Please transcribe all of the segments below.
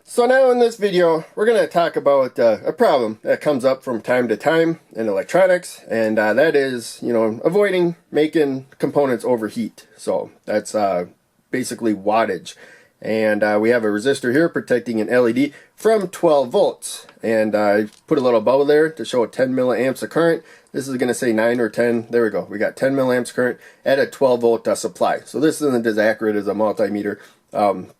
So now in this video, we're going to talk about a problem that comes up from time to time in electronics, and that is, avoiding making components overheat. So that's basically wattage. And we have a resistor here protecting an LED from 12 volts. And I put a little bubble there to show 10 milliamps of current. This is going to say 9 or 10. There we go. We got 10 milliamps current at a 12 volt supply. So this isn't as accurate as a multimeter,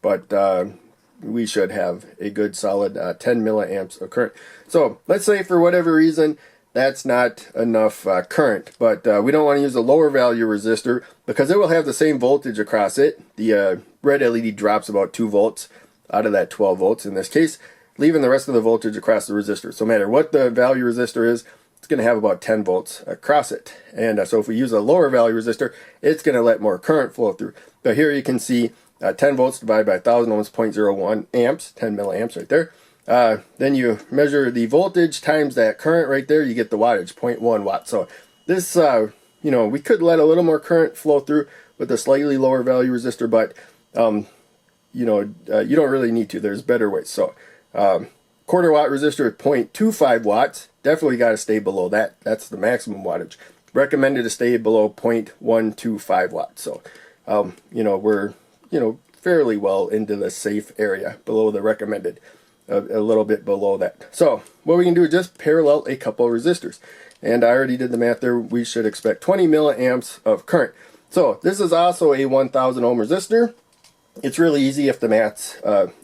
but we should have a good solid 10 milliamps of current. So let's say for whatever reason that's not enough current, but we don't want to use a lower value resistor because it will have the same voltage across it. The red LED drops about 2 volts out of that 12 volts in this case, leaving the rest of the voltage across the resistor. So no matter what the value resistor is, it's going to have about 10 volts across it. And so if we use a lower value resistor, it's going to let more current flow through. But here you can see 10 volts divided by 1000 ohms, 0.01 amps, 10 milliamps right there. Then you measure the voltage times that current right there, you get the wattage, 0.1 watts. So this, we could let a little more current flow through with a slightly lower value resistor, but, you don't really need to. There's better ways. So quarter watt resistor at 0.25 watts, definitely got to stay below that. That's the maximum wattage. Recommended to stay below 0.125 watts. So, we're fairly well into the safe area, below the recommended, a little bit below that. So what we can do is just parallel a couple of resistors. And I already did the math there. We should expect 20 milliamps of current. So this is also a 1000 ohm resistor. It's really easy if the math's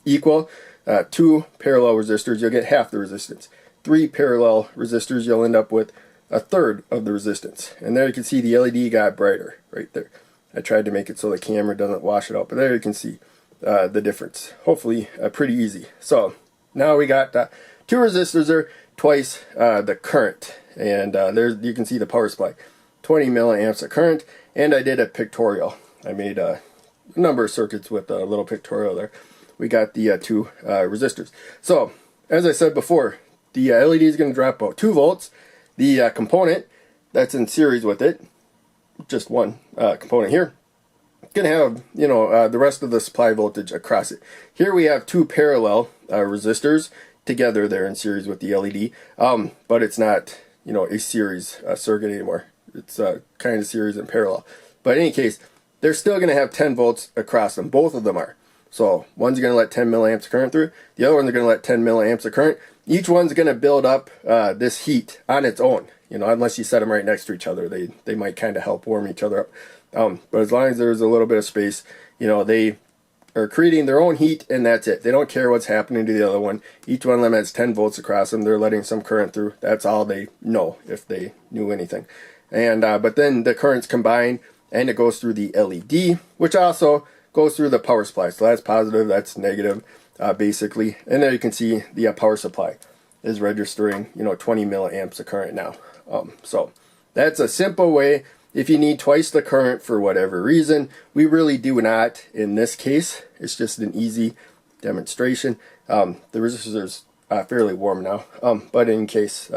equal. 2 parallel resistors, you'll get half the resistance. 3 parallel resistors, you'll end up with a third of the resistance. And there you can see the LED got brighter right there. I tried to make it so the camera doesn't wash it out, but there you can see the difference. Hopefully pretty easy. So now we got 2 resistors there, twice the current. And there you can see the power supply, 20 milliamps of current. And I did a pictorial. I made a number of circuits with a little pictorial there. We got the 2 resistors. So as I said before, the LED is going to drop about 2 volts. The component that's in series with it, just one component here, going to have the rest of the supply voltage across it. Here we have 2 parallel resistors together there in series with the LED, but it's not a series circuit anymore. It's kind of series and parallel. But in any case, they're still going to have 10 volts across them. Both of them are. So one's going to let 10 milliamps of current through. The other one's going to let 10 milliamps of current. Each one's going to build up this heat on its own. Unless you set them right next to each other, they might kind of help warm each other up. But as long as there's a little bit of space, they are creating their own heat, and that's it. They don't care what's happening to the other one. Each one of them has 10 volts across them. They're letting some current through. That's all they know, if they knew anything. And but then the currents combine, and it goes through the LED, which also goes through the power supply. So that's positive, that's negative, basically. And there you can see the power supply is registering, 20 milliamps of current now. So that's a simple way. If you need twice the current for whatever reason, we really do not in this case. It's just an easy demonstration. The resistors are fairly warm now, but in case,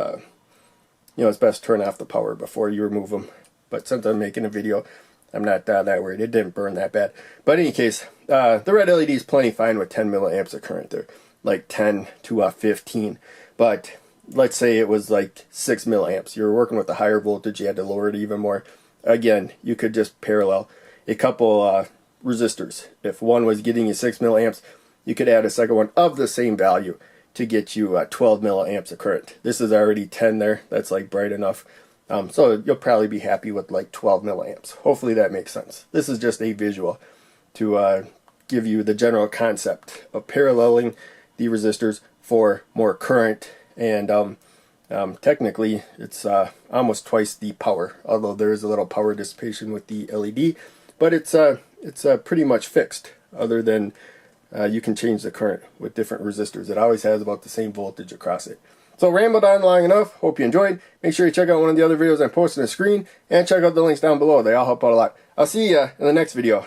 it's best to turn off the power before you remove them. But since I'm making a video, I'm not that worried. It didn't burn that bad. But in any case, the red LED is plenty fine with 10 milliamps of current there, like 10 to 15. But let's say it was like 6 milliamps. You were working with a higher voltage, you had to lower it even more. Again, you could just parallel a couple resistors. If one was getting you 6 milliamps, you could add a second one of the same value to get you 12 milliamps of current. This is already 10 there. That's like bright enough. So you'll probably be happy with like 12 milliamps. Hopefully that makes sense. This is just a visual to give you the general concept of paralleling the resistors for more current. And technically it's almost twice the power, although there is a little power dissipation with the LED, but it's pretty much fixed, other than you can change the current with different resistors. It always has about the same voltage across it. So rambled on long enough. Hope you enjoyed. Make sure you check out one of the other videos I posted on the screen, and check out the links down below. They all help out a lot. I'll see you in the next video.